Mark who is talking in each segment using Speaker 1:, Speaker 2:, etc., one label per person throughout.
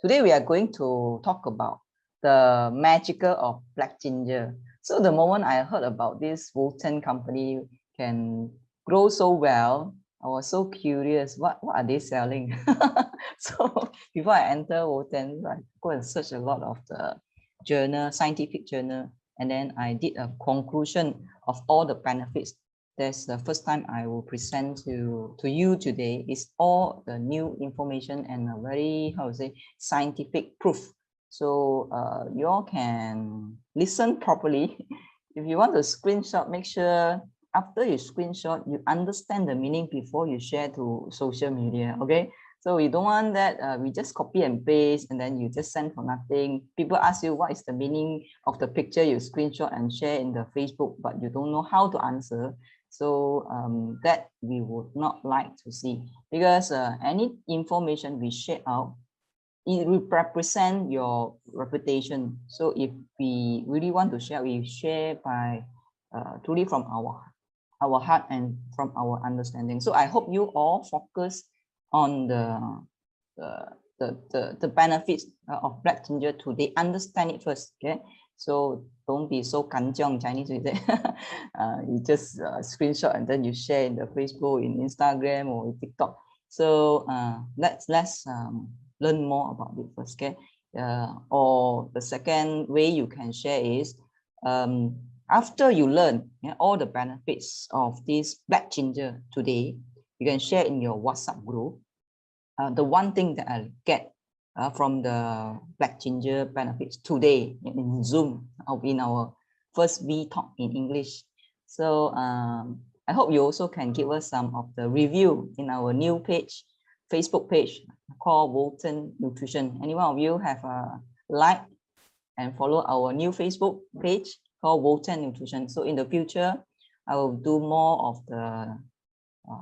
Speaker 1: Today we are going to talk about the magical of black ginger. So the moment I heard about this Wotan company can grow so well, I was so curious, what are they selling? So before I enter Wotan, I go and search a lot of the journal, scientific journal, and then I did a conclusion of all the benefits. That's the first time I will present to you today. It's all the new information and a very, how to say, scientific proof. So you all can listen properly. If you want to screenshot, make sure after you screenshot, you understand the meaning before you share to social media, okay? So we don't want that we just copy and paste and then you just send for nothing. People ask you what is the meaning of the picture you screenshot and share in the Facebook, but you don't know how to answer. So that we would not like to see, because any information we share out, it will represent your reputation. So if we really want to share, we share by truly from our heart and from our understanding. So I hope you all focus on the benefits of black ginger today. Understand it first, okay? So don't be so kanjiong Chinese with it. You just screenshot and then you share in the Facebook, in Instagram or TikTok. So let's learn more about it first, okay? Or the second way you can share is after you learn all the benefits of this black ginger today, you can share in your WhatsApp group. The one thing that I get from the black ginger benefits today in Zoom, in our first V talk in English. So I hope you also can give us some of the review in our new page, Facebook page called Wotan Nutrition. Any one of you have a like and follow our new Facebook page called Wotan Nutrition. So in the future, I will do more of the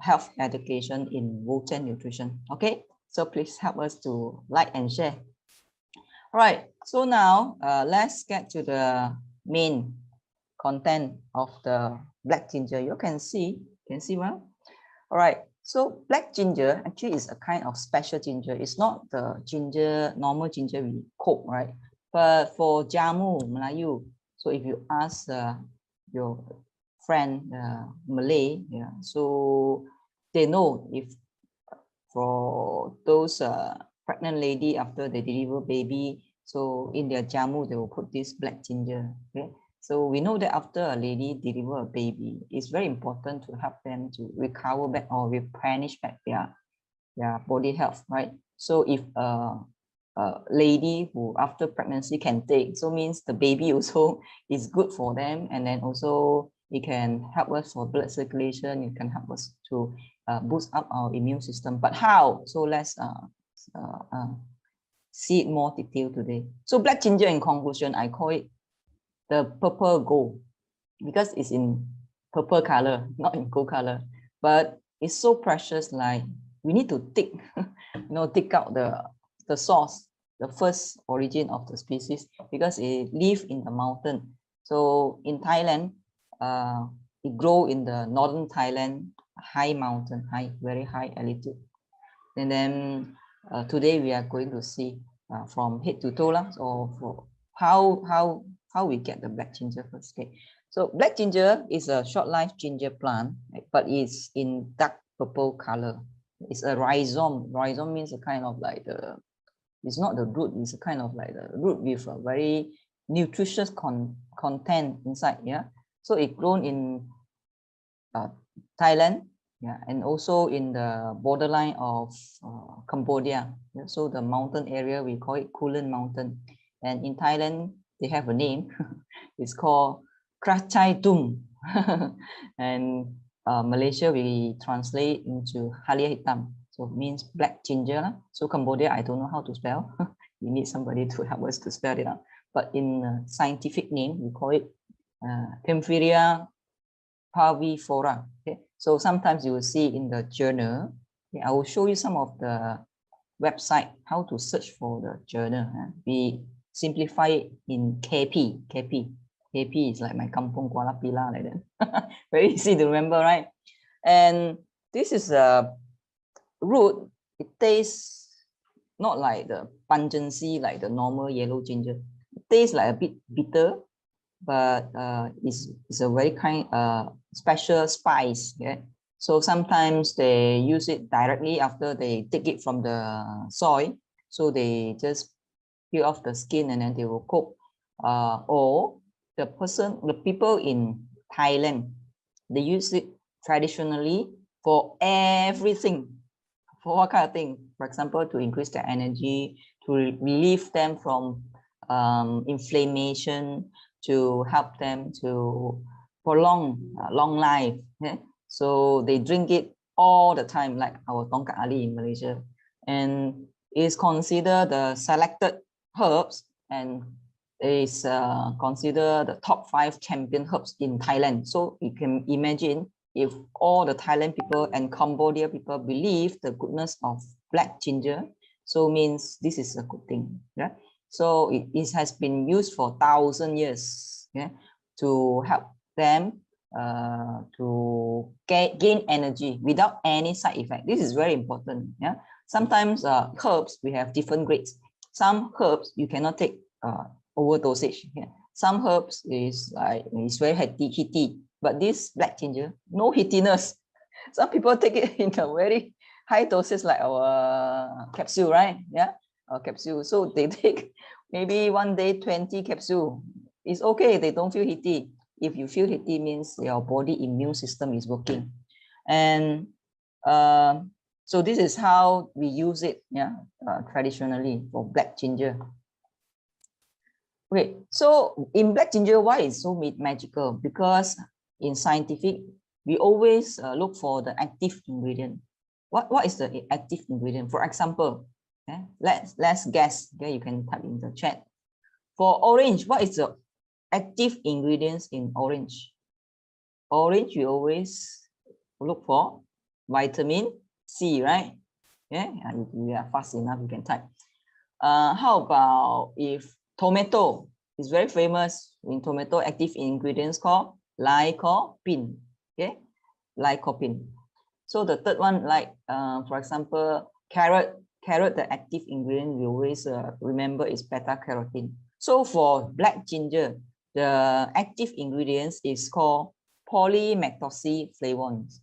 Speaker 1: health education in Wotan Nutrition. Okay, so please help us to like and share. All right, so now let's get to the main content of the black ginger. You can see well. All right, so black ginger actually is a kind of special ginger. It's not the ginger, normal ginger we cook, right? But for jamu Melayu, so if you ask your friend Malay, yeah, so they know if for those pregnant lady after they deliver baby, so in their jamu they will put this black ginger. Okay, so we know that after a lady deliver a baby, it's very important to help them to recover back or replenish back their body health, right? So if a lady who after pregnancy can take, so means the baby also is good for them, and then also it can help us for blood circulation. It can help us to boost up our immune system. But how? So let's see it more detail today. So black ginger, in conclusion, I call it the purple gold because it's in purple color, not in gold color. But it's so precious, like we need to dig, dig out the source, the first origin of the species, because it lives in the mountain. So in Thailand, it grow in the northern Thailand, high mountain, very high altitude. And then today we are going to see from head to toe, or for how we get the black ginger first. Okay, so black ginger is a short-lived ginger plant, but it's in dark purple color. It's a rhizome. Rhizome means a kind of like it's not the root, it's a kind of like the root with a very nutritious content inside. Yeah, so it grown in Thailand, yeah, and also in the borderline of Cambodia. Yeah, so the mountain area, we call it Kulen Mountain. And in Thailand, they have a name. It's called Krachai Tum. And Malaysia, we translate into Halia Hitam. So it means black ginger. So Cambodia, I don't know how to spell. We need somebody to help us to spell it out. But in scientific name, we call it Pemphilia parviflora. Okay, so sometimes you will see in the journal. Okay, I will show you some of the website how to search for the journal. We simplify it in KP. KP is like my kampung Kuala Pila, like that. Very easy to remember, right? And this is a root. It tastes not like the pungency like the normal yellow ginger. It tastes like a bit bitter, but it's a very kind special spice. Yeah. So sometimes they use it directly after they take it from the soil. So they just peel off the skin and then they will cook. Or the people in Thailand, they use it traditionally for everything. For what kind of thing? For example, to increase their energy, to relieve them from inflammation, to help them to prolong long life. Yeah? So they drink it all the time, like our Tongkat Ali in Malaysia, and is considered the selected herbs and is considered the top 5 champion herbs in Thailand. So you can imagine if all the Thailand people and Cambodia people believe the goodness of black ginger, so means this is a good thing. Yeah. So it has been used for 1,000 years, yeah, to help them to gain energy without any side effect. This is very important. Yeah. Sometimes herbs, we have different grades. Some herbs you cannot take overdosage. Yeah. Some herbs is like it's very heaty, but this black ginger, no hittiness. Some people take it in a very high doses like our capsule, right? Yeah, our capsule. So they take maybe one day 20 capsule. It's okay, they don't feel heaty. If you feel heaty, means your body immune system is working. And so this is how we use it, yeah, traditionally for black ginger. Okay, so in black ginger, why it's so magical? Because in scientific, we always look for the active ingredient. What is the active ingredient? For example, okay, let's guess. Okay, you can type in the chat. For orange, what is the active ingredients in orange? Orange, we always look for vitamin C, right? Yeah, if you are fast enough, you can type. How about if tomato is very famous in tomato, active ingredients called lycopene. Okay, lycopene. So the third one, like for example, carrot, the active ingredient we always remember is beta carotene. So for black ginger, the active ingredients is called polymethoxyflavons.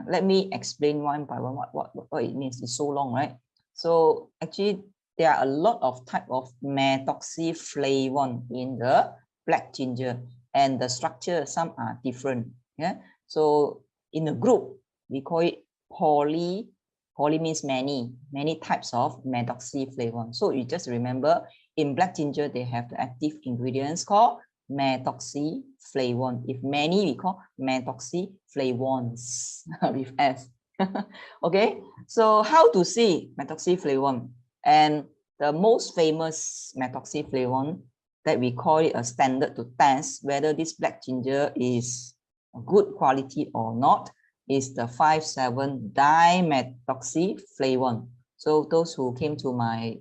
Speaker 1: Let me explain one by one what it means. It's so long, right? So actually, there are a lot of type of methoxyflavon in the black ginger, and the structure, some are different. Yeah. So in a group, we call it poly. Poly means many types of methoxyflavon. So you just remember in black ginger, they have the active ingredients called methoxyflavon. If many, we call methoxyflavons with S. Okay, so how to see methoxyflavon? And the most famous methoxyflavon that we call it a standard to test whether this black ginger is good quality or not is the 5,7-dimethoxyflavon. So those who came to my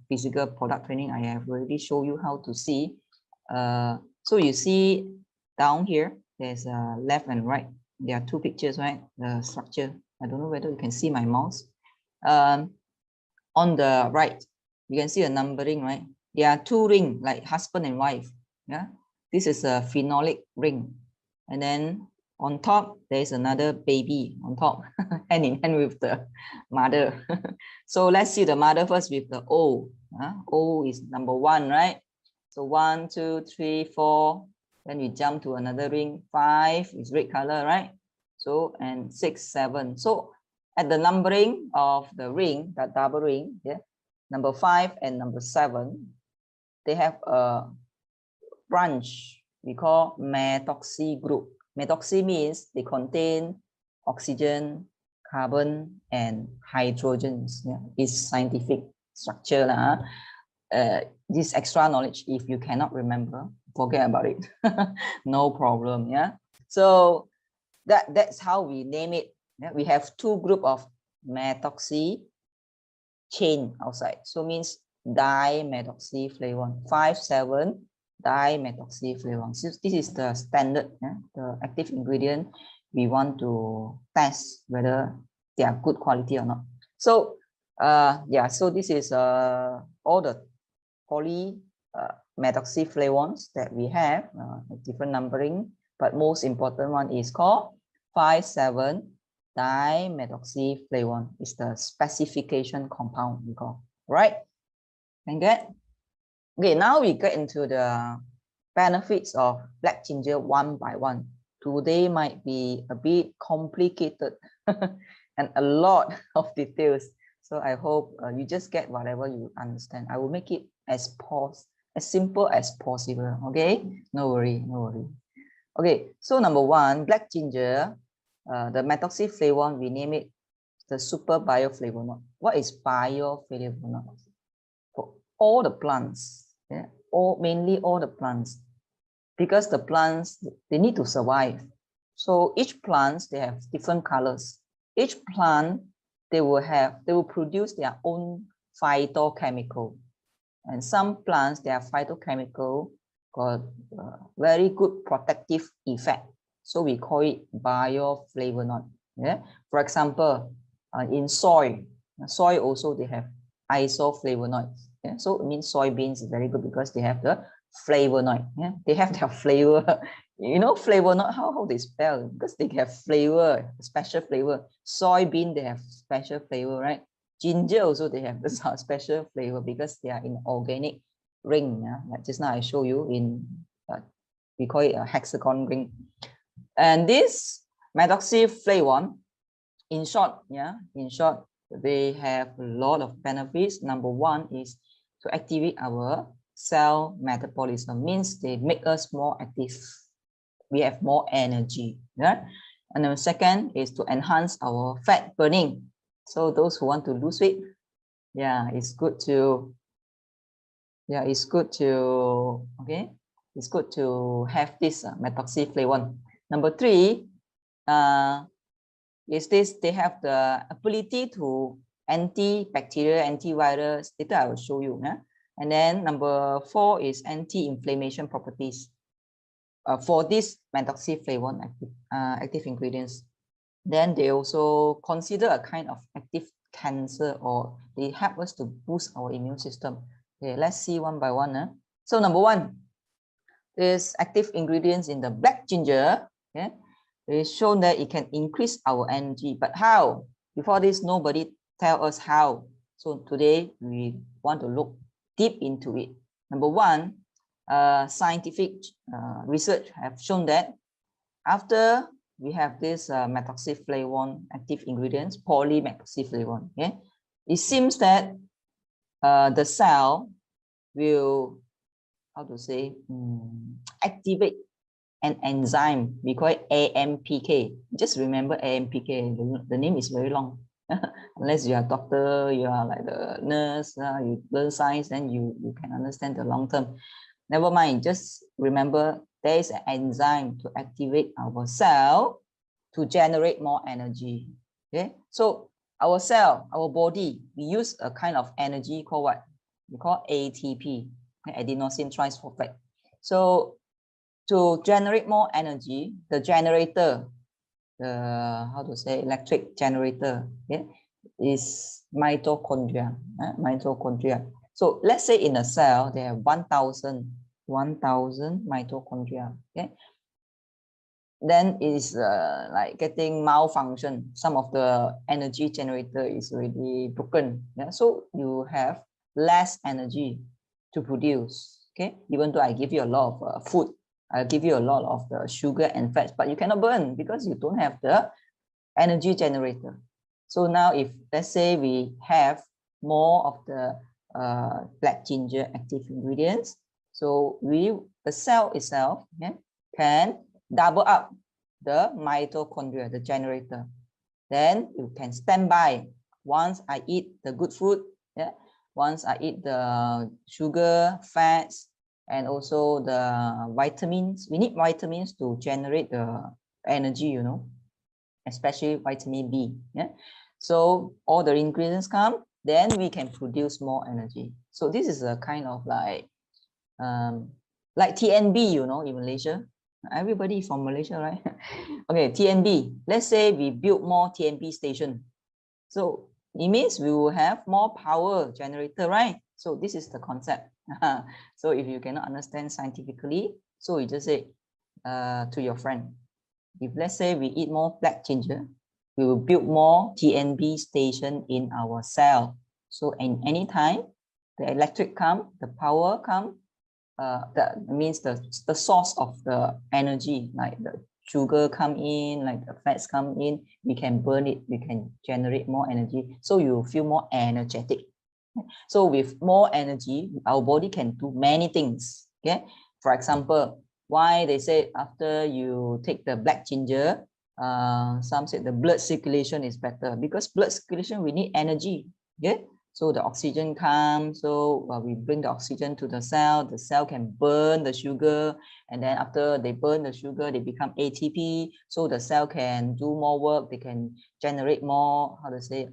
Speaker 1: physical product training, I have already shown you how to see. So you see down here, there's a left and right. There are two pictures, right? The structure. I don't know whether you can see my mouse. On the right, you can see a numbering, right? There are two rings, like husband and wife. Yeah, this is a phenolic ring, and then on top there is another baby on top, hand in hand with the mother. So let's see the mother first with the O. O is number 1, right? So 1, 2, 3, 4. Then we jump to another ring. 5 is red color, right? So and 6, 7. So at the numbering of the ring, that double ring, yeah, number 5 and number 7, they have a branch we call methoxy group. Methoxy means they contain oxygen, carbon, and hydrogens. Yeah, it's scientific structure. This extra knowledge, if you cannot remember, forget about it. No problem. Yeah. So that's how we name it. Yeah, we have 2 group of methoxy chain outside. So means dimethoxyflavon, 5,7-dimethoxyflavon. So this is the standard, yeah, the active ingredient we want to test whether they are good quality or not. So Yeah, so this is all the poly methoxyflavons that we have, different numbering, but most important one is called 5,7-dimethoxyflavone. Is the specification compound we call, right? Can get? Okay, now we get into the benefits of black ginger one by one. Today might be a bit complicated and a lot of details. So I hope you just get whatever you understand. I will make it as simple as possible. Okay, no worry, no worry. Okay, so number one, black ginger, the methoxyflavone, we name it the super bioflavonoid. What is bioflavonoid? For all the plants, yeah, mainly all the plants, because the plants, they need to survive. So each plant, they have different colors. Each plant, they will produce their own phytochemical. And some plants, their phytochemical got very good protective effect. So we call it bioflavonoid. Yeah. For example, in soy also they have isoflavonoids. Yeah. So it means soybeans is very good because they have the flavonoid. Yeah. They have their flavor. You know, flavonoid, how they spell? Because they have flavor, special flavor. Soybean, they have special flavor, right? Ginger also, they have this special flavor because they are in organic ring. Yeah? Like just now I show you in, we call it a hexagon ring. And this methoxyflavone, in short, they have a lot of benefits. Number one is to activate our cell metabolism, means they make us more active. We have more energy. Yeah. And the second is to enhance our fat burning. So those who want to lose weight, yeah, it's good to have this methoxyflavone. Number three, is this, they have the ability to antibacterial, antivirus. Later I will show you. Yeah? And then number four is anti-inflammation properties. For this methoxyflavone active ingredients, then they also consider a kind of active cancer, or they help us to boost our immune system. Okay, let's see one by one. So number one is active ingredients in the black ginger. Okay, it's shown that it can increase our energy, but how? Before this, nobody tell us how. So today we want to look deep into it. Number one, scientific research have shown that after we have this methoxyflavone active ingredients, polymethoxyflavone, okay, it seems that the cell will, activate an enzyme. We call it AMPK. Just remember AMPK. The name is very long. Unless you are a doctor, you are like the nurse, you learn science, then you can understand the long term. Never mind, just remember there is an enzyme to activate our cell to generate more energy. Okay, so our cell, our body, we use a kind of energy called what? We call ATP, adenosine triphosphate. So to generate more energy, the generator, the electric generator, okay, is mitochondria. Mitochondria. So let's say in a cell there are 1,000 mitochondria. Okay, then it is like getting malfunction. Some of the energy generator is already broken. Yeah, so you have less energy to produce. Okay, even though I give you a lot of food, I'll give you a lot of the sugar and fats, but you cannot burn because you don't have the energy generator. So now if let's say we have more of the black ginger active ingredients, so the cell itself, yeah, can double up the mitochondria, the generator. Then you can stand by. Once I eat the good food, yeah, once I eat the sugar, fats, and also the vitamins. We need vitamins to generate the energy, you know, especially vitamin B. Yeah. So all the ingredients come, then we can produce more energy. So this is a kind of like TNB, you know, in Malaysia. Everybody from Malaysia, right? Okay, TNB. Let's say we build more TNB station. So It means we will have more power generator, right? So this is the concept. So if you cannot understand scientifically, so you just say to your friend, if let's say we eat more black ginger, we will build more TNB station in our cell. So in any time the electric come, the power come, that means the source of the energy, like the sugar come in, like the fats come in, we can burn it, we can generate more energy, so you feel more energetic. So with more energy, our body can do many things. Okay, for example, why they say after you take the black ginger, some said the blood circulation is better, because blood circulation we need energy. Okay, so the oxygen comes, so we bring the oxygen to the cell can burn the sugar, and then after they burn the sugar, they become ATP, so the cell can do more work, they can generate more, how to say,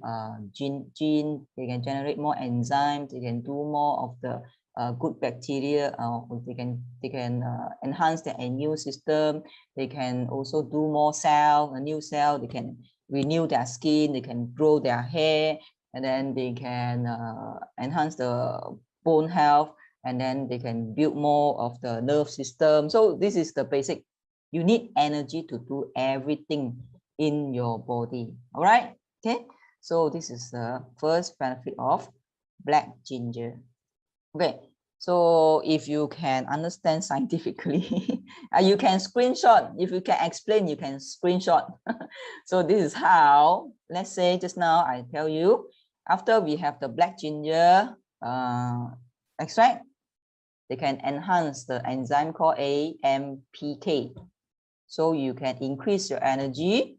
Speaker 1: gene, they can generate more enzymes, they can do more of the good bacteria, they can enhance their immune system, they can also do more a new cell, they can renew their skin, they can grow their hair, and then they can enhance the bone health, and then they can build more of the nerve system. So this is the basic. You need energy to do everything in your body. All right. Okay. So this is the first benefit of black ginger. Okay. So if you can understand scientifically, you can screenshot. If you can explain, you can screenshot. So this is how, let's say just now I tell you, after we have the black ginger extract, they can enhance the enzyme called AMPK. So you can increase your energy.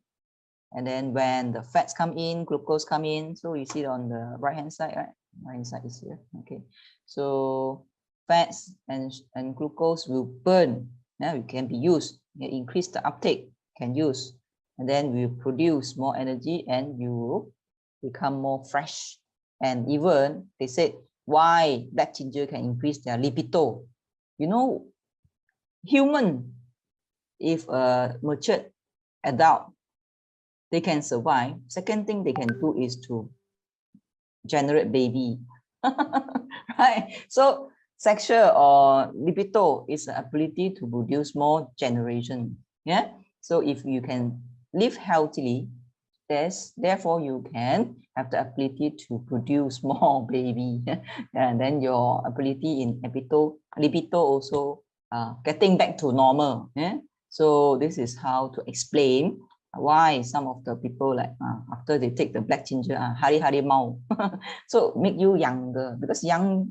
Speaker 1: And then when the fats come in, glucose come in. So you see it on the right hand side, right? Right hand side is here. Okay. So fats and glucose will burn. Now it can be used. You increase the uptake, can use. And then we produce more energy and you will become more fresh. And even they said why black ginger can increase their libido. You know, human, if a matured adult, they can survive. Second thing they can do is to generate baby. Right? So sexual or libido is the ability to produce more generation. Yeah. So if you can live healthily, therefore you can have the ability to produce more baby. And then your ability in libido also getting back to normal. Yeah. So this is how to explain why some of the people, like after they take the black ginger, hari mau. So make you younger, because young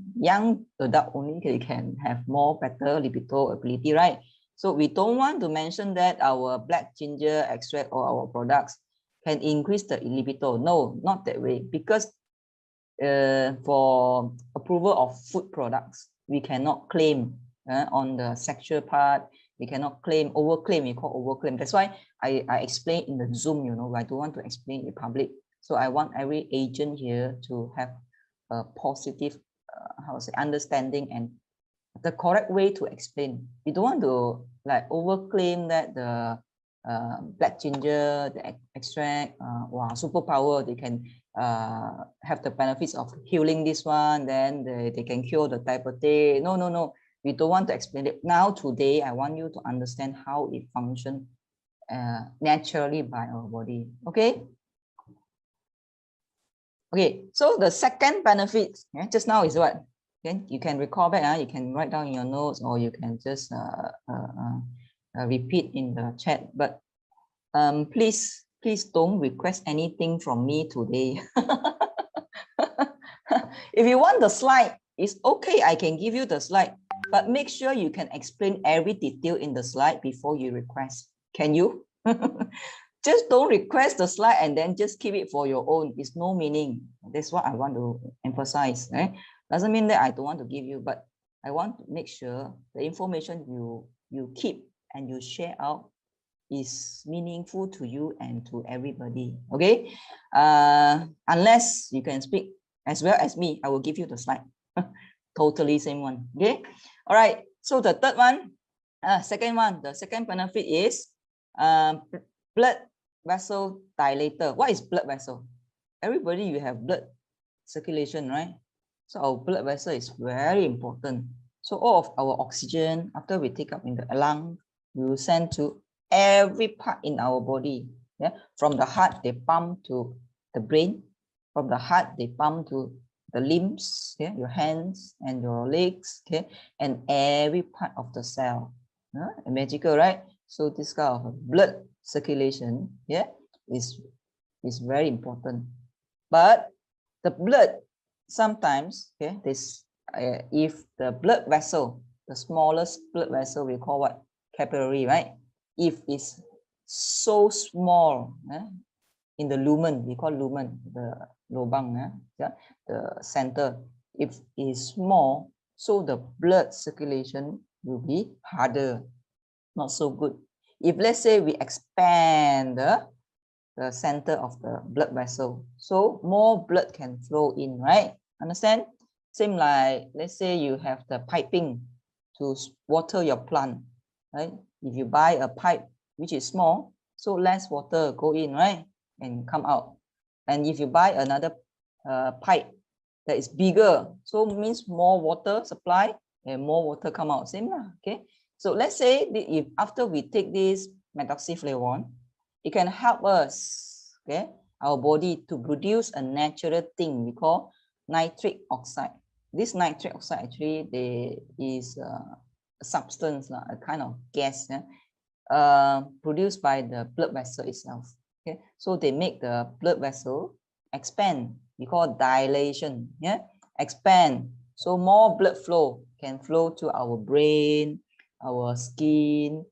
Speaker 1: adult only they can have more better libido ability, right? So we don't want to mention that our black ginger extract or our products can increase the libido. No, not that way, because for approval of food products, we cannot claim on the sexual part. We cannot claim, overclaim, we call overclaim. That's why I explain in the Zoom, you know, I don't want to explain in public. So I want every agent here to have a positive, how to say, understanding and the correct way to explain. We don't want to like overclaim that the black ginger, the extract, wow, superpower, they can have the benefits of healing this one, then they can cure the diabetes. No. We don't want to explain it. Now, today, I want you to understand how it functions naturally by our body. Okay? Okay, so the second benefit, just now is what? Okay, you can recall back, you can write down in your notes, or you can just repeat in the chat. But please don't request anything from me today. If you want the slide, it's okay, I can give you the slide. But make sure you can explain every detail in the slide before you request. Can you? Just don't request the slide and then just keep it for your own. It's no meaning. That's what I want to emphasize. Right? Doesn't mean that I don't want to give you, but I want to make sure the information you keep and you share out is meaningful to you and to everybody. Okay? Unless you can speak as well as me, I will give you the slide. Totally same one. Okay? All right. So the third one, second one, the second benefit is blood vessel dilator. What is blood vessel? everybody, you have blood circulation, right? So our blood vessel is very important. So all of our oxygen, after we take up in the lung, we will send to every part in our body. Yeah, from the heart they pump to the brain. From the heart they pump to the limbs, yeah, your hands and your legs, okay, and every part of the cell. Magical, right? So this kind of blood circulation, yeah, is very important. But the blood sometimes, okay, this if the blood vessel, the smallest blood vessel, we call what? Capillary, right? If it's so small, in the lumen, we call lumen, the lobang, yeah, the center, if it's small, so the blood circulation will be harder, not so good. If let's say we expand the center of the blood vessel, so more blood can flow in, right? Understand? Same like, let's say you have the piping to water your plant, right? If you buy a pipe which is small, so less water go in, right, and come out. And if you buy another pipe that is bigger, so means more water supply and more water come out, same lah, okay? So let's say if after we take this methoxyflavone, it can help us, okay, our body to produce a natural thing we call nitric oxide. This nitric oxide actually is a substance, a kind of gas, produced by the blood vessel itself. Okay, so they make the blood vessel expand. We call dilation. Yeah, expand. So more blood flow can flow to our brain, our skin,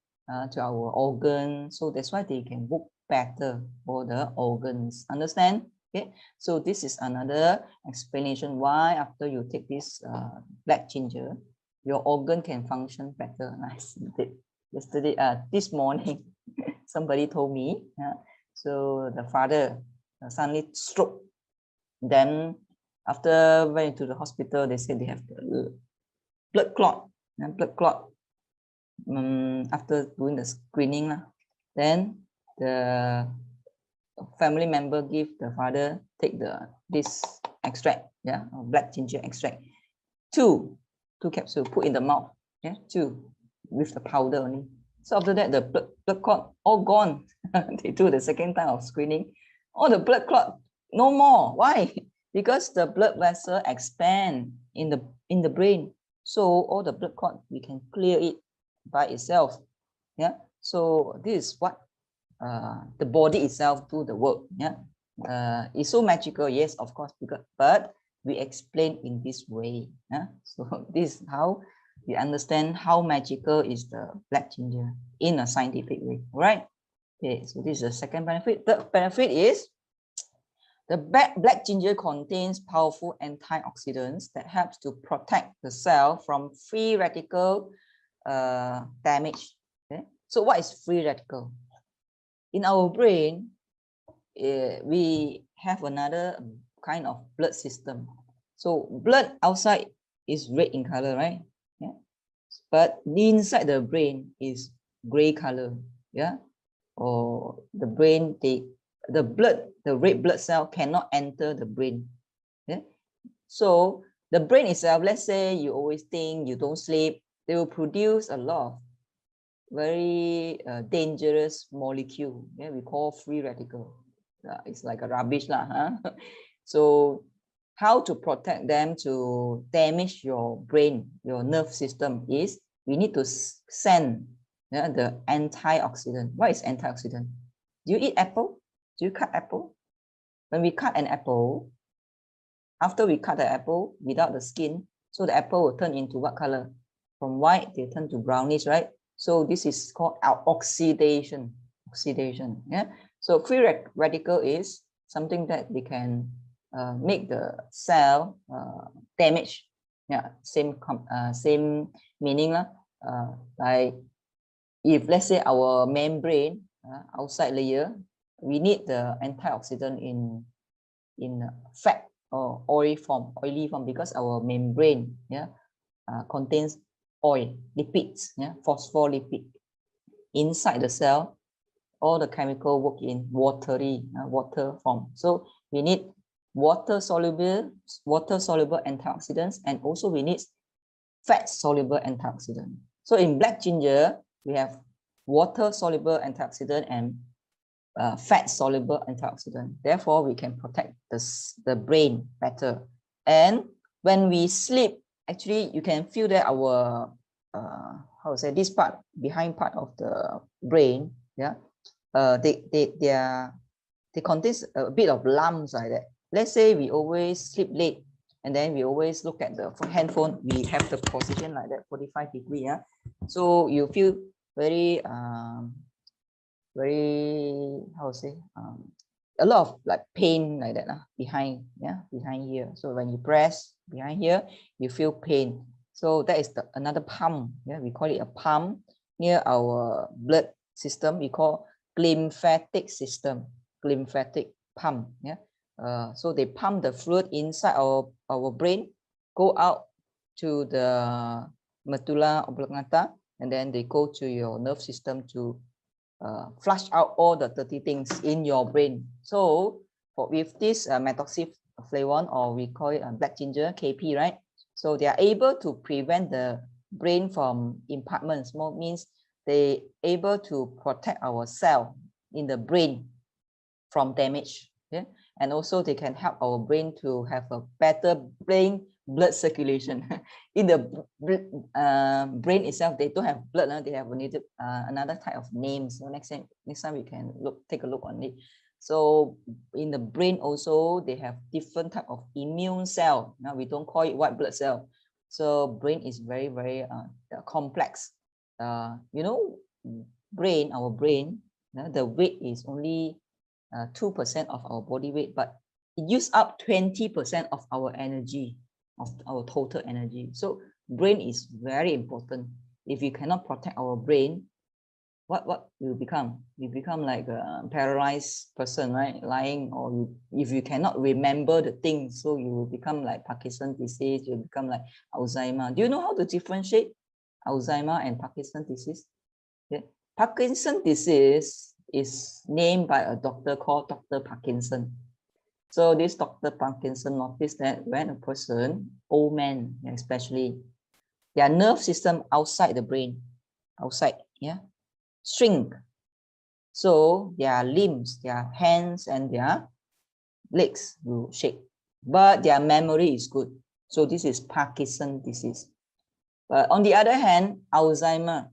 Speaker 1: to our organs. So that's why they can work better for the organs. Understand? Okay. So this is another explanation why after you take this black ginger, your organ can function better. Nice. Yesterday, this morning, somebody told me. So the father suddenly stroke. Then after went to the hospital, they said they have the blood clot. Blood clot. After doing the screening, then the family member give the father take this extract, yeah, black ginger extract, two capsules, put in the mouth, yeah, 2 with the powder only. So after that, the blood clot all gone. They do the second time of screening. All the blood clot no more. Why? Because the blood vessel expand in the brain. So all the blood clot, we can clear it by itself. Yeah. So this is what the body itself do the work. Yeah. It's so magical, yes, of course, but we explain in this way. Yeah. So this is how we understand how magical is the black ginger in a scientific way. All right. Okay, so this is the second benefit. The benefit is the black ginger contains powerful antioxidants that helps to protect the cell from free radical damage. Okay? So what is free radical? In our brain, we have another kind of blood system. So blood outside is red in color, right? Yeah. But inside the brain is gray color. Yeah. Or the brain, the red blood cell cannot enter the brain. Yeah. So the brain itself, let's say you always think you don't sleep, they will produce a lot of very dangerous molecule. Yeah, we call free radical. It's like a rubbish lah, huh? So how to protect them to damage your brain, your nerve system is we need to send the antioxidant. What is antioxidant? Do you eat apple? Do you cut apple? When we cut an apple, after we cut the apple without the skin, so the apple will turn into what color? From white, they turn to brownish, right? So this is called oxidation. Oxidation. Yeah. So free radical is something that we can make the cell damage. Yeah. Same meaning lah. Like if let's say our membrane outside layer, we need the antioxidant in fat or oily form because our membrane contains oil, lipids, phospholipid. Inside the cell, all the chemical work in water form. So we need water-soluble antioxidants, and also we need fat-soluble antioxidant. So in black ginger, we have water-soluble antioxidant and fat-soluble antioxidant. Therefore, we can protect the brain better. And when we sleep, actually, you can feel that our how to say, this part, behind part of the brain, yeah, they contain a bit of lumps like that. Let's say we always sleep late, and then we always look at the handphone. We have the position like that, 45 degree. Yeah, so you feel very how to say, a lot of like pain like that behind, yeah, behind here. So when you press behind here, you feel pain. So that is another pump. Yeah, we call it a pump near our blood system. We call glymphatic system, glymphatic pump. Yeah. So they pump the fluid inside our brain, go out to the medulla oblongata, and then they go to your nerve system to flush out all the dirty things in your brain. So with this methoxyflavone, or we call it black ginger, KP, right? So they are able to prevent the brain from impairments. Means they able to protect our cell in the brain from damage. Yeah, and also they can help our brain to have a better brain blood circulation. In the brain itself, they don't have blood. They have another type of names. So next time we can take a look on it. So in the brain also, they have different type of immune cell. Now we don't call it white blood cell. So brain is very, very complex. You know, our brain, the weight is only 2% of our body weight, but it uses up 20% of our energy, of our total energy. So brain is very important. If you cannot protect our brain, what will become? You become like a paralyzed person, right? Lying, or if you cannot remember the things, so you will become like Parkinson's disease, you become like Alzheimer. Do you know how to differentiate Alzheimer and Parkinson's disease? Yeah. Parkinson's disease is named by a doctor called Dr. Parkinson. So this Dr. Parkinson noticed that when a person, old man especially, their nerve system outside the brain, outside, yeah, shrink. So their limbs, their hands and their legs will shake, but their memory is good. So this is Parkinson's disease. But on the other hand, Alzheimer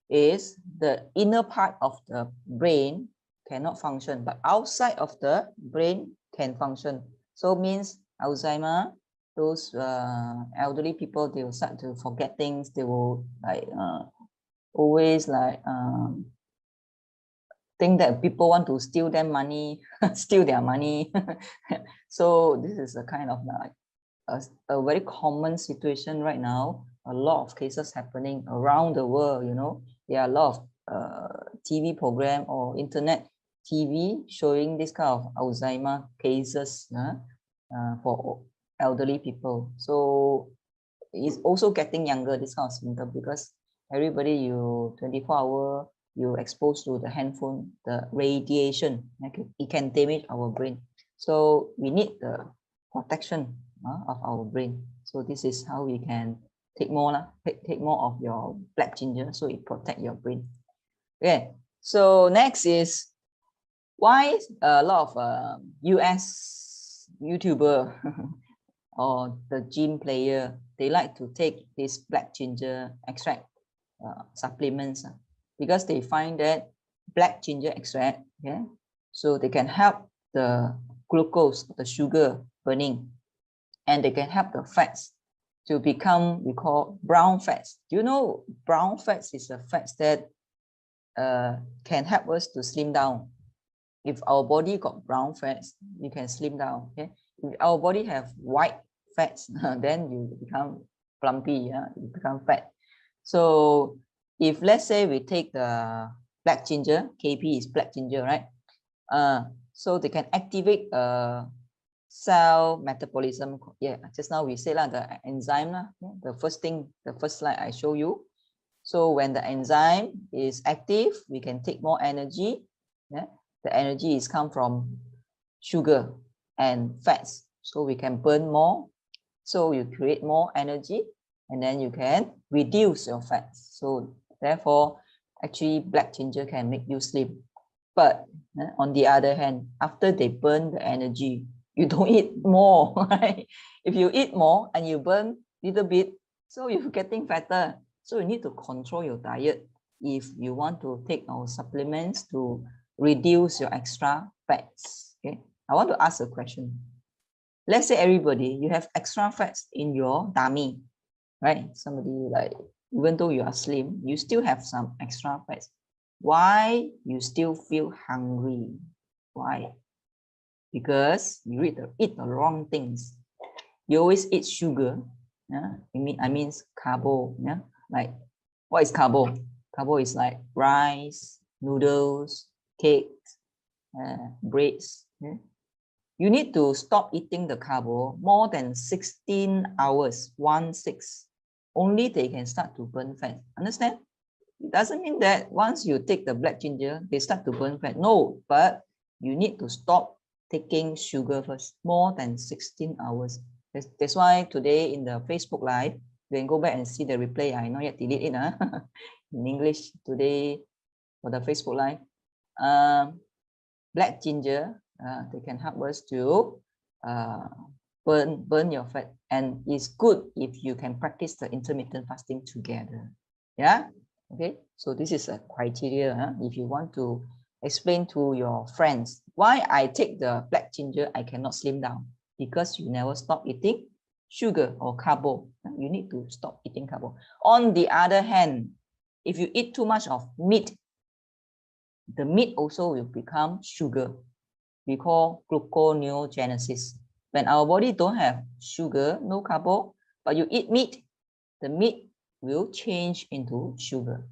Speaker 1: is the inner part of the brain cannot function, but outside of the brain can function. So means Alzheimer, those elderly people, they will start to forget things. They will like always like think that people want to steal them money, steal their money. So this is a kind of like a very common situation right now. A lot of cases happening around the world. You know, there are a lot of TV program or internet TV showing this kind of Alzheimer cases for elderly people. So it's also getting younger, this kind of symptom, because everybody, you 24-hour, you exposed to the handphone, the radiation, it can damage our brain. So we need the protection of our brain. So this is how we can take more of your black ginger, so it protect your brain. Okay, so next is why a lot of US YouTuber or the gym player, they like to take this black ginger extract supplements because they find that black ginger extract, yeah, so they can help the glucose, the sugar burning, and they can help the fats to become, we call brown fats. Do you know brown fats is a fats that can help us to slim down? If our body got brown fats, you can slim down. Okay? If our body have white fats, then you become plumpy, yeah, you become fat. So if let's say we take the black ginger, KP is black ginger, right? So they can activate cell metabolism. Yeah, just now we said the enzyme, the first slide I show you. So when the enzyme is active, we can take more energy. Yeah, the energy is come from sugar. and fats. So we can burn more. So you create more energy, and then you can reduce your fats. So therefore, actually black ginger can make you slim. But on the other hand, after they burn the energy, you don't eat more, right? If you eat more and you burn a little bit, so you're getting fatter. So you need to control your diet if you want to take our supplements to reduce your extra fats. Okay, I want to ask a question. Let's say everybody, you have extra fats in your tummy, right? Somebody like, even though you are slim, you still have some extra fats. Why you still feel hungry? Why? Because you eat the wrong things. You always eat sugar. Yeah, I mean carbo. Yeah, like what is carbo? Carbo is like rice, noodles, cakes, breads. Yeah? You need to stop eating the carbo more than 16 hours, 1/6. Only they can start to burn fat. Understand? It doesn't mean that once you take the black ginger, they start to burn fat. No, but you need to stop taking sugar first, more than 16 hours. That's why today in the Facebook Live, you can go back and see the replay. I not yet delete it in English today for the Facebook Live. Black ginger, they can help us to burn your fat, and it's good if you can practice the intermittent fasting together. Yeah. Okay, so this is a criteria. If you want to explain to your friends why I take the black ginger, I cannot slim down, because you never stop eating sugar or carbo. You need to stop eating carbo. On the other hand, if you eat too much of meat, the meat also will become sugar. We call gluconeogenesis. When our body don't have sugar, no carbo, but you eat meat, the meat will change into sugar.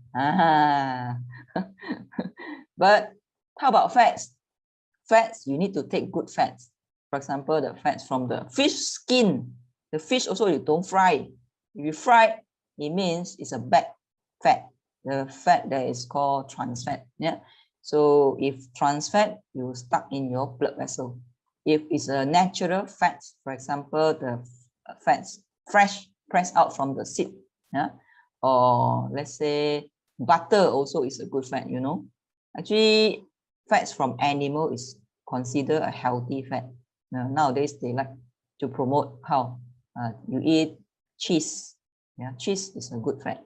Speaker 1: But how about fats? Fats, you need to take good fats. For example, the fats from the fish skin. The fish also you don't fry. If you fry, it means it's a bad fat. The fat that is called trans fat. Yeah. So if trans fat, you stuck in your blood vessel. If it's a natural fat, for example, the fats fresh pressed out from the seed, yeah, or let's say butter also is a good fat. Actually, fats from animal is considered a healthy fat. Nowadays they like to promote how you eat cheese. Yeah, cheese is a good fat.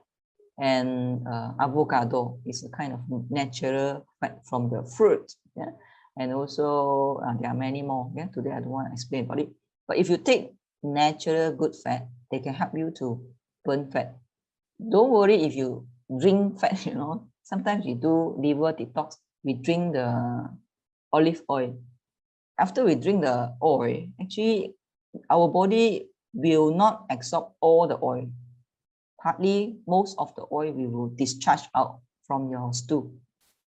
Speaker 1: And avocado is a kind of natural fat from the fruit. Yeah, and also there are many more. Yeah, today I don't want to explain about it. But if you take natural good fat, they can help you to burn fat. Don't worry if you drink fat. Sometimes we do liver detox. We drink the olive oil. After we drink the oil, actually our body will not absorb all the oil. Partly, most of the oil we will discharge out from your stool.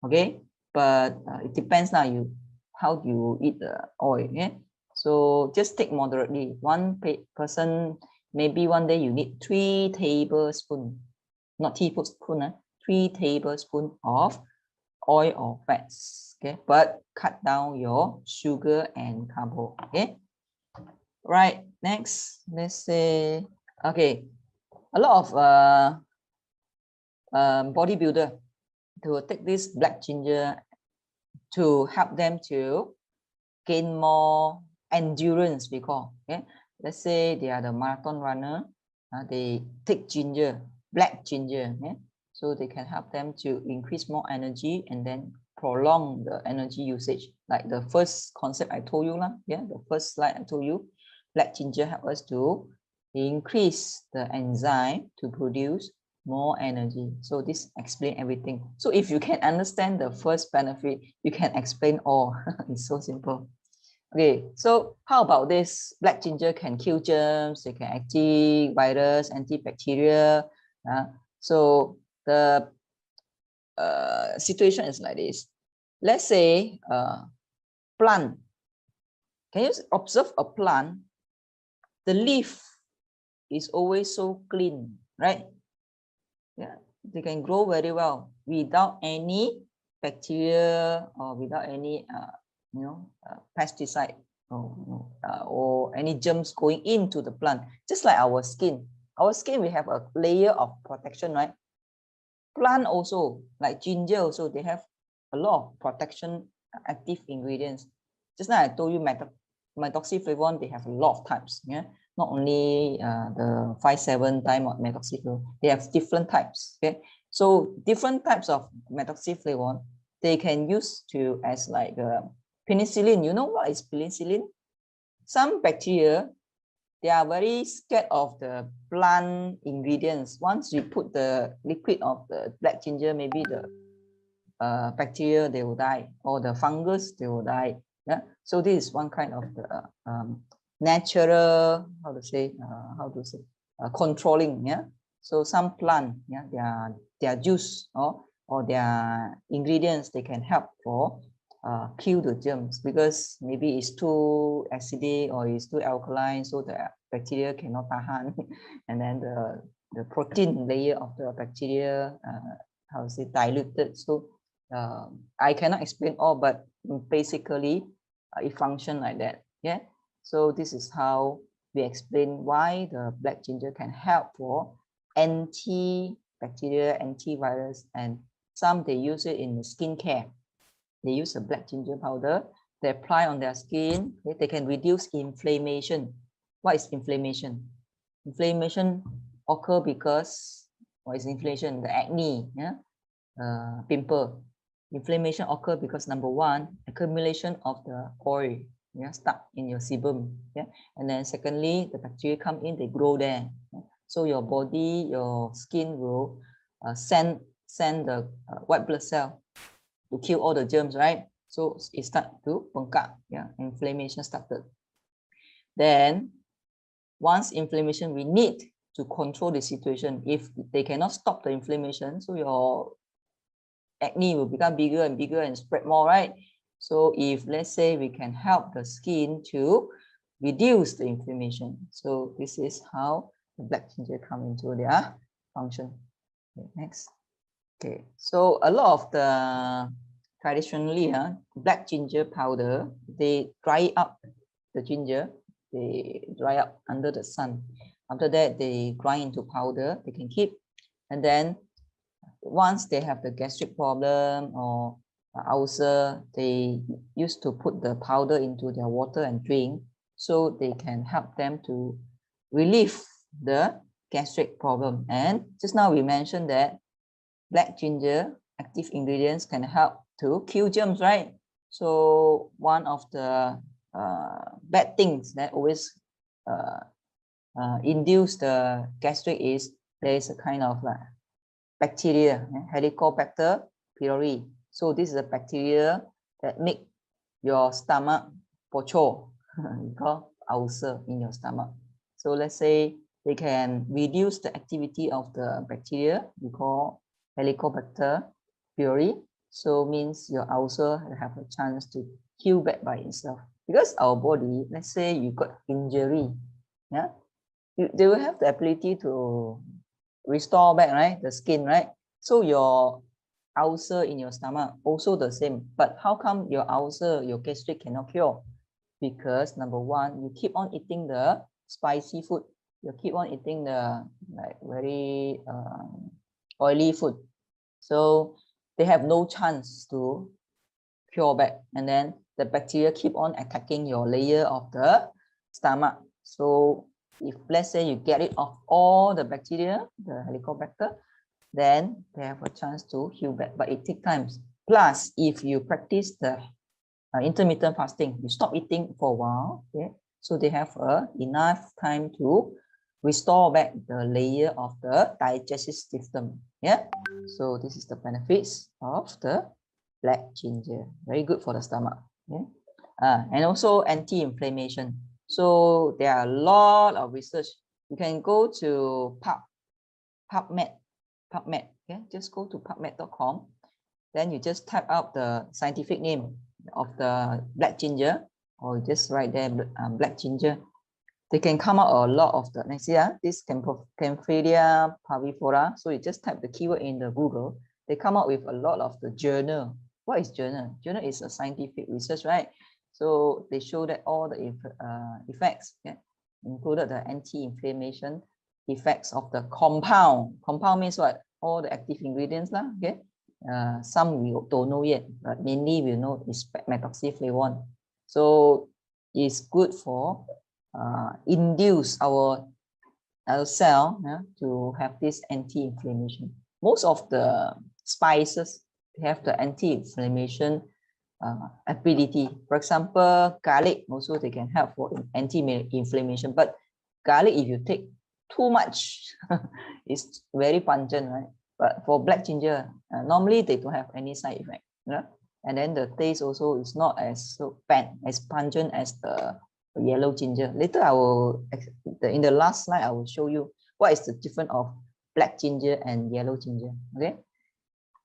Speaker 1: Okay, but it depends now how you eat the oil. Yeah, so just take moderately. One person, maybe one day you need 3 tablespoons, not teaspoon, 3 tablespoons of oil or fats. Okay, but cut down your sugar and carbo. Okay, right. Next, let's say, okay, a lot of bodybuilder to take this black ginger to help them to gain more endurance, we call. Okay, let's say they are the marathon runner, they take ginger, black ginger. Okay? So they can help them to increase more energy and then prolong the energy usage. Like the first concept I told you, the first slide I told you, black ginger help us to increase the enzyme to produce more energy. So this explains everything. So if you can understand the first benefit, you can explain all. It's so simple. Okay, so how about this? Black ginger can kill germs, it can anti-virus, antibacterial. So the situation is like this. Let's say plant. Can you observe a plant? The leaf is always so clean, right? Yeah, they can grow very well without any bacteria or without any pesticide. or any germs going into the plant. Just like our skin. Our skin, we have a layer of protection, right? Plant also, like ginger also, they have a lot of protection active ingredients. Just now I told you methoxyflavone, they have a lot of types. Yeah, not only the 5,7 time of methoxyflavone, they have different types. Okay, so different types of methoxyflavone, they can use to as like penicillin. You know what is penicillin? Some bacteria, they are very scared of the plant ingredients. Once you put the liquid of the black ginger, maybe the bacteria, they will die, or the fungus, they will die. Yeah, so this is one kind of the natural, controlling. Yeah, so some plant, yeah, their juice or their ingredients, they can help for kill the germs, because maybe it's too acidic or it's too alkaline, so the bacteria cannot tahan, and then the protein layer of the bacteria diluted. So I cannot explain all, but basically it functions like that. Yeah, so this is how we explain why the black ginger can help for antibacterial, antivirus, and some they use it in the skincare. They use the black ginger powder, they apply on their skin. Okay? They can reduce inflammation. What is inflammation? Inflammation occur because, what is inflammation? The acne, yeah, pimple. Inflammation occur because number one, accumulation of the oil, yeah, stuck in your sebum, yeah, and then secondly, the bacteria come in, they grow there. Yeah? So your body, your skin will send the white blood cell to kill all the germs, right? So it start to bengkak, yeah, inflammation started. Then once inflammation, we need to control the situation. If they cannot stop the inflammation, so your acne will become bigger and bigger and spread more, right? So if let's say we can help the skin to reduce the inflammation, so this is how the black ginger come into their function. Okay, next. Okay, so a lot of the traditionally black ginger powder, they dry up the ginger, they dry up under the sun. After that, they grind into powder, they can keep, and then once they have the gastric problem or ulcer, they used to put the powder into their water and drink, so they can help them to relieve the gastric problem. And just now we mentioned that black ginger active ingredients can help to kill germs, right? So one of the bad things that always induce the gastric is there is a kind of bacteria, Helicobacter pylori. So this is a bacteria that make your stomach pocho, we call ulcer in your stomach. So let's say they can reduce the activity of the bacteria we call Helicobacter pylori. So means your ulcer have a chance to heal back by itself. Because our body, let's say you got injury, yeah, they will have the ability to restore back, right? The skin, right? So your ulcer in your stomach also the same. But how come your ulcer, your gastric cannot cure? Because number one, you keep on eating the spicy food. You keep on eating the very oily food. So they have no chance to cure back. And then the bacteria keep on attacking your layer of the stomach. So if let's say you get rid of all the bacteria, the Helicobacter, then they have a chance to heal back, but it takes time. Plus, if you practice the intermittent fasting, you stop eating for a while, okay? So they have enough time to restore back the layer of the digestive system. Yeah, so this is the benefits of the black ginger. Very good for the stomach. Yeah, and also anti-inflammation. So there are a lot of research. You can go to PubMed. Okay, just go to PubMed.com. Then you just type out the scientific name of the black ginger, or just write there black ginger. They can come out a lot of the next year. This Camphilia parviflora. So you just type the keyword in the Google. They come out with a lot of the journal. What is journal? Journal is a scientific research, right? So they show that all the effects, included the anti-inflammation effects of the compound. Compound means what? All the active ingredients lah. Okay. Some we don't know yet, but mainly we know is methoxyflavone. So it's good for induce our cell to have this anti-inflammation. Most of the spices have the anti-inflammation ability. For example, garlic also they can help for anti-inflammation. But garlic, if you take too much, it's very pungent, right? But for black ginger, normally they don't have any side effect. And then the taste also is not as pungent as the yellow ginger. Later I will, in the last slide, I will show you what is the difference of black ginger and yellow ginger. Okay.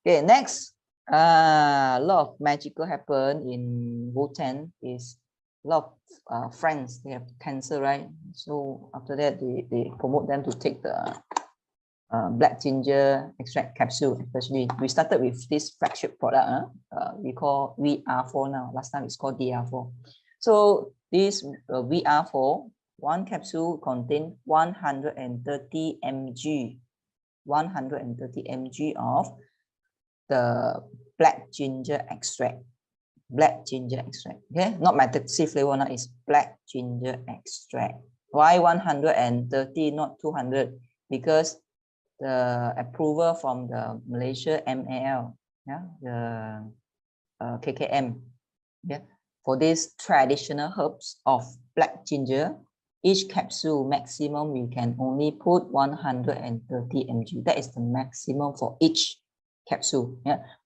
Speaker 1: Okay. Next, a lot of magical happen in Bhutan. Is a lot of friends, they have cancer, right? So after that, they promote them to take the black ginger extract capsule. Especially, we started with this flagship product. We call VR4 now. Last time it's called DR4. So this VR4, one capsule contains 130 mg, 130 mg of the black ginger extract. Black ginger extract. Okay, not methoxyflavone, it's black ginger extract. Why 130, not 200? Because the approval from the Malaysia MAL, the KKM, for these traditional herbs of black ginger, each capsule maximum you can only put 130 mg. That is the maximum for each capsule.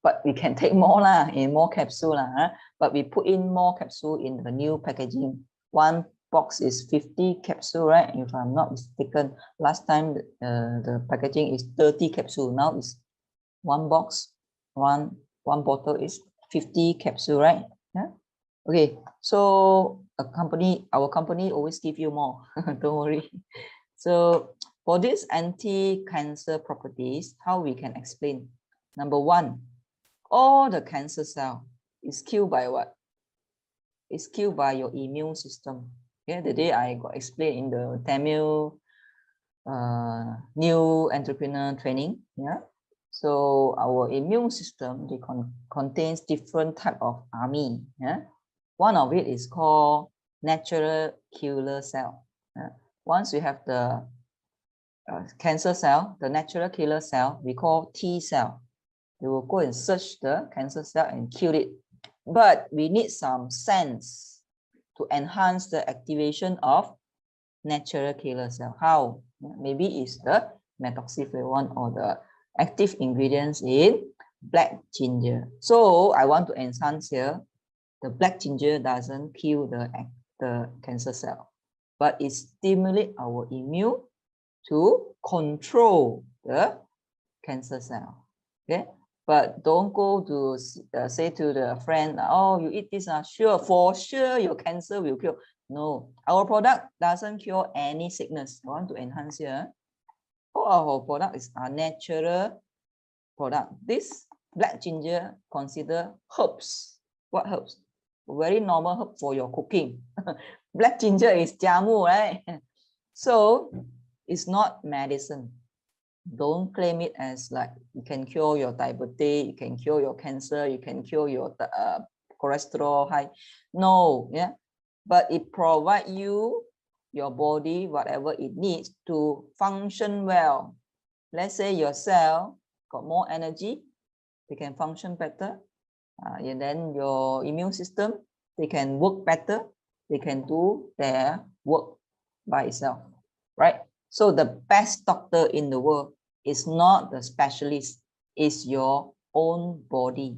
Speaker 1: But we can take more lah, in more capsule lah. But we put in more capsule in the new packaging. One box is 50 capsule, right? If I'm not mistaken, last time the packaging is 30 capsule. Now it's one box, one bottle is 50 capsule, right? Okay, so our company always give you more. Don't worry. So for this anti-cancer properties, how we can explain? Number one, all the cancer cell is killed by what? It's killed by your immune system. Okay, the day I got explained in the Tamil new entrepreneur training. So our immune system, they contains different type of army. One of it is called natural killer cell. Once you have the cancer cell, the natural killer cell, we call T cell. They will go and search the cancer cell and kill it. But we need some sense to enhance the activation of natural killer cell. How? Maybe it's the methoxyflavone or the active ingredients in black ginger. So I want to enhance here. The black ginger doesn't kill the cancer cell, but it stimulates our immune to control the cancer cell. Okay, but don't go to say to the friend, oh, you eat this, sure, for sure your cancer will cure. No, our product doesn't cure any sickness. I want to enhance here. All our product is a natural product. This black ginger consider herbs. What herbs? Very normal herb for your cooking. Black ginger is jamu, right? So it's not medicine. Don't claim it as like you can cure your diabetes, you can cure your cancer, you can cure your cholesterol high. No, but it provides you, your body, whatever it needs to function well. Let's say your cell got more energy, they can function better. And then your immune system, they can work better. They can do their work by itself, right? So the best doctor in the world is not the specialist, it's your own body.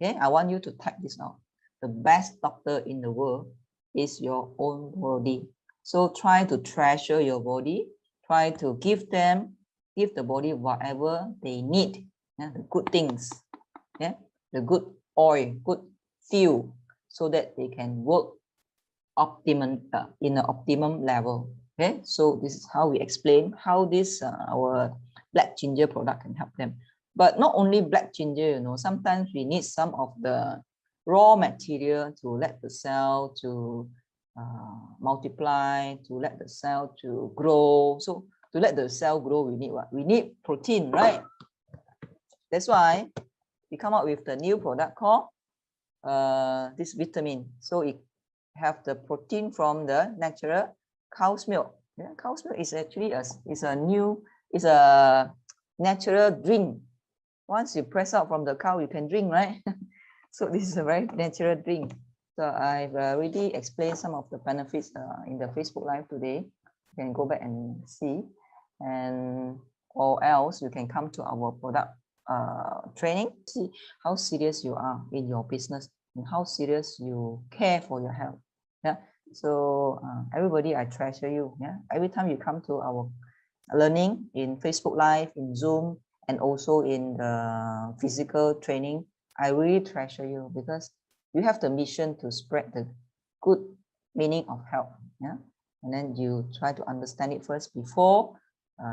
Speaker 1: Okay, I want you to type this out. The best doctor in the world is your own body. So try to treasure your body, try to give the body whatever they need, the good things, the good oil, good fuel, so that they can work optimum in an optimum level. Okay, so this is how we explain how this our black ginger product can help them. But not only black ginger, sometimes we need some of the raw material to let the cell to multiply, to let the cell to grow. So to let the cell grow, we need what? We need protein, right? That's why we come up with the new product called this vitamin. So it have the protein from the natural cow's milk. Yeah, cow's milk is actually a natural drink. Once you press out from the cow, you can drink, right? So this is a very natural drink. So I've already explained some of the benefits in the Facebook Live today. You can go back and see, and or else you can come to our product training, see how serious you are in your business and how serious you care for your health. Yeah. So everybody, I treasure you. Yeah. Every time you come to our learning in Facebook Live, in Zoom, and also in the physical training, I really treasure you because you have the mission to spread the good meaning of health. Yeah. And then you try to understand it first before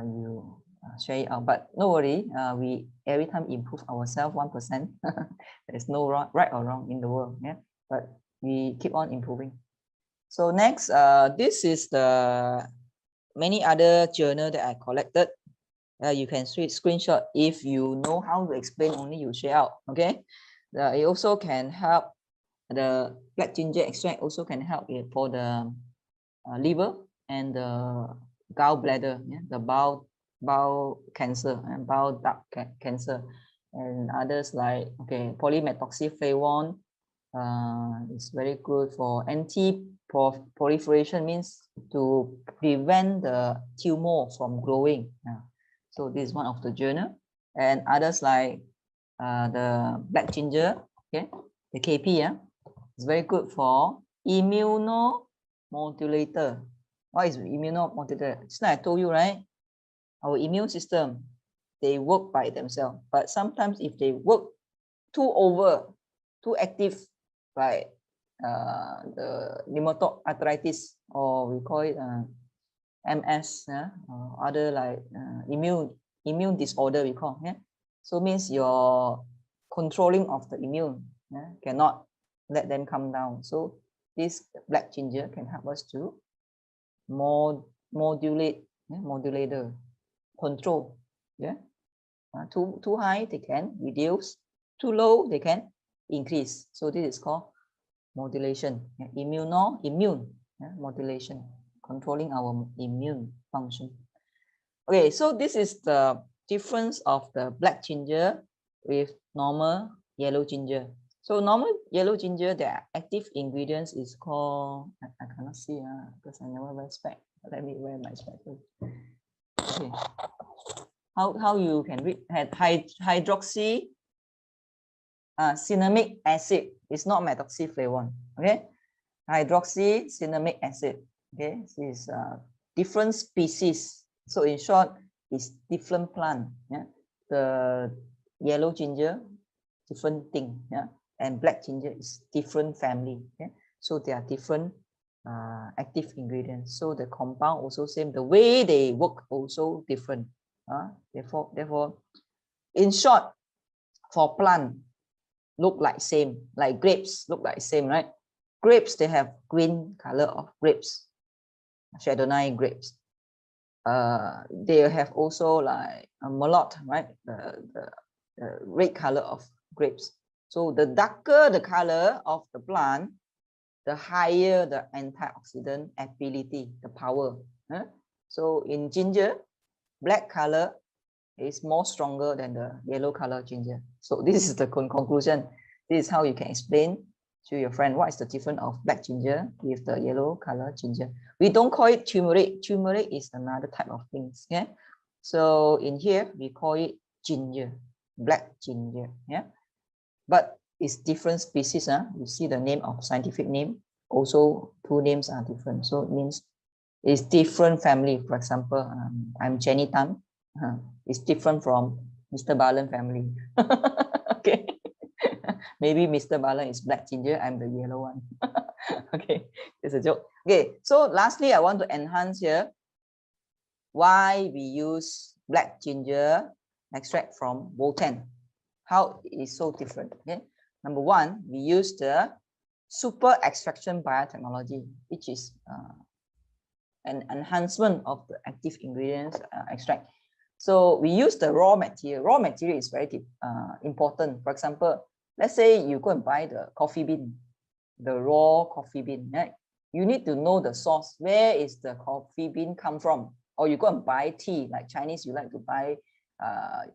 Speaker 1: you share it out. But no worry, we every time improve ourselves 1%. There's no right or wrong in the world. Yeah. But we keep on improving. So next, this is the many other journal that I collected. You can screenshot. If you know how to explain, only you share out. Okay. It also can help. The black ginger extract also can help for the liver and the gallbladder, yeah, the bowel cancer and bowel duct cancer, and others like polymethoxyflavone. It's very good for anti-proliferation, means to prevent the tumor from growing. So this is one of the journal, and others like the black ginger, okay, the KP, yeah, it's very good for immunomodulator. What is immunomodulator? Just like I told you, right? Our immune system, they work by themselves, but sometimes if they work too active, like the rheumatoid arthritis, or we call it MS, or other like immune disorder we call, yeah. So means your controlling of the immune, yeah, cannot let them come down. So this black ginger can help us to modulate, yeah, modulator, control, yeah. Too high they can reduce, too low they can increase. So this is called modulation, yeah. Immune, yeah, modulation, controlling our immune function. Okay, so this is the difference of the black ginger with normal yellow ginger. So normal yellow ginger, the active ingredients is called, I cannot see because I never wear spec. Let me wear my spec. Okay. How you can read? Hydroxy cinnamic acid. It's not methoxyflavone. Okay. Hydroxycinnamic acid. Okay. This is different species. So in short, it's different plant. Yeah. The yellow ginger, different thing. Yeah. And black ginger is different family. Yeah. So they are different active ingredients. So the compound also same. The way they work also different. Therefore, in short, for plant, look like same, like grapes look like same, right? Grapes, they have green color of grapes, Chardonnay grapes. They have also like a Merlot, right? The red color of grapes. So the darker the color of the plant, the higher the antioxidant ability, the power. So in ginger, black color is more stronger than the yellow color ginger. So this is the conclusion. This is how you can explain to your friend what is the difference of black ginger with the yellow color ginger. We don't call it turmeric. Turmeric is another type of things. Yeah. So in here we call it ginger, black ginger. Yeah. But it's different species. You see the name of scientific name. Also, two names are different. So it means it's different family. For example, I'm Jenny Tan. It's different from Mr. Balan family. Okay. Maybe Mr. Balan is black ginger, I'm the yellow one. Okay, it's a joke. Okay, so lastly, I want to enhance here why we use black ginger extract from Bhutan. How it is so different. Okay, Number one, we use the super extraction biotechnology, which is an enhancement of the active ingredients extract. So we use the raw material. Raw material is very important. For example, let's say you go and buy the coffee bean, the raw coffee bean, right? You need to know the source. Where is the coffee bean come from? Or you go and buy tea, like Chinese, you like to buy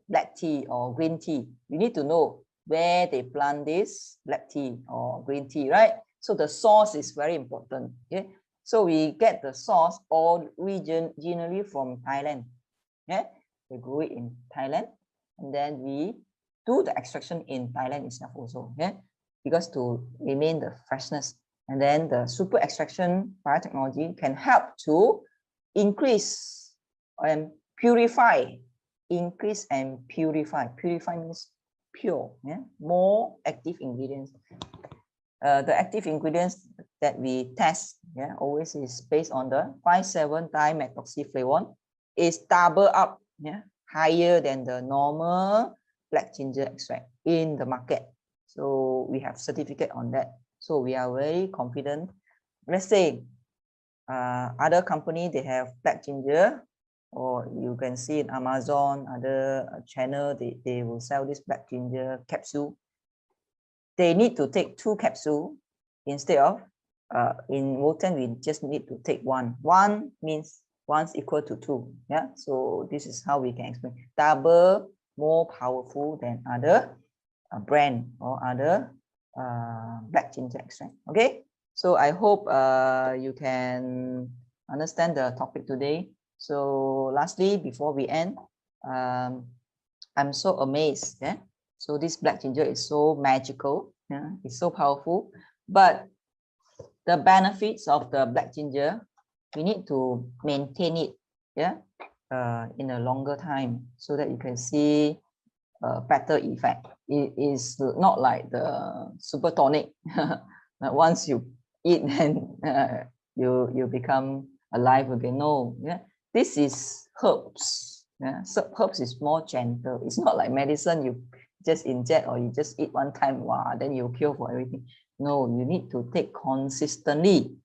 Speaker 1: black tea or green tea. You need to know where they plant this black tea or green tea, right? So the source is very important. Okay, so we get the source originally from Thailand. Yeah, we grow it in Thailand, and then we do the extraction in Thailand itself also. Yeah, because to remain the freshness. And then the super extraction biotechnology can help to increase and purify. Increase and purify. Purify means pure. Yeah, more active ingredients. The active ingredients that we test, yeah, always is based on the 5,7-dimethoxyflavone, is double up, yeah, higher than the normal black ginger extract in the market. So we have certificate on that. So we are very confident. Let's say other company, they have black ginger, or you can see in Amazon, other channel, they will sell this black ginger capsule. They need to take 2 capsules instead of in Wotan, we just need to take 1. 1 means 1 equal to 2. Yeah, so this is how we can explain. Double more powerful than other brand or other black ginger extract. Okay, so I hope you can understand the topic today. So lastly, before we end, I'm so amazed. Yeah, so this black ginger is so magical. Yeah, it's so powerful. But the benefits of the black ginger, we need to maintain it. Yeah, in a longer time so that you can see a better effect. It is not like the super tonic. Once you eat, then you become alive again. No, yeah, this is herbs. Yeah, so herbs is more gentle. It's not like medicine you just inject or you just eat one time, wow, then you cure for everything. No, you need to take consistently.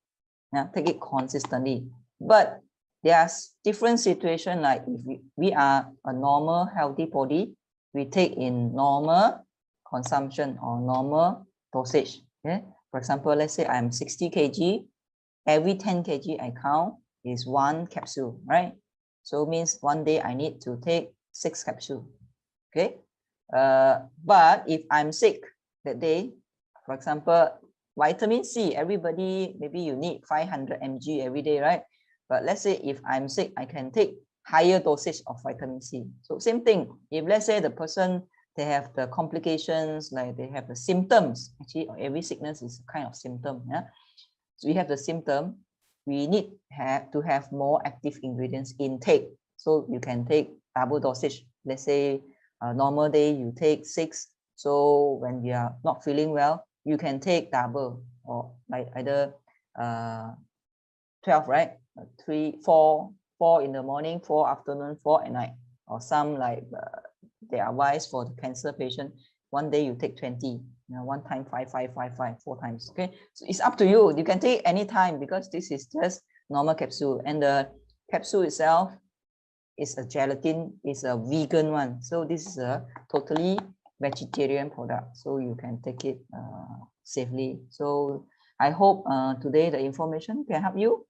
Speaker 1: Yeah, take it consistently. But there's different situation, like if we are a normal healthy body, we take in normal consumption or normal dosage. Okay? For example, let's say I'm 60 kg, every 10 kg I count is 1 capsule, right? So it means one day I need to take 6 capsules. Okay, but if I'm sick that day, for example, vitamin C, everybody, maybe you need 500 mg every day, right? But let's say if I'm sick, I can take higher dosage of vitamin C. So same thing, if let's say the person, they have the complications, like they have the symptoms, actually every sickness is a kind of symptom. Yeah, so we have the symptom, we need to have more active ingredients intake. So you can take double dosage. Let's say normal day you take 6. So when you are not feeling well, you can take double, or like either 12, right? 3, 4 in the morning, 4 afternoon, 4 at night. Or some like they are wise for the cancer patient. One day you take 20, you know, 1 time 5, 5, 5, 5, 4 times. Okay, so it's up to you. You can take any time because this is just normal capsule, and the capsule itself is a gelatin, is a vegan one. So this is a totally vegetarian product, so you can take it safely. So I hope today the information can help you.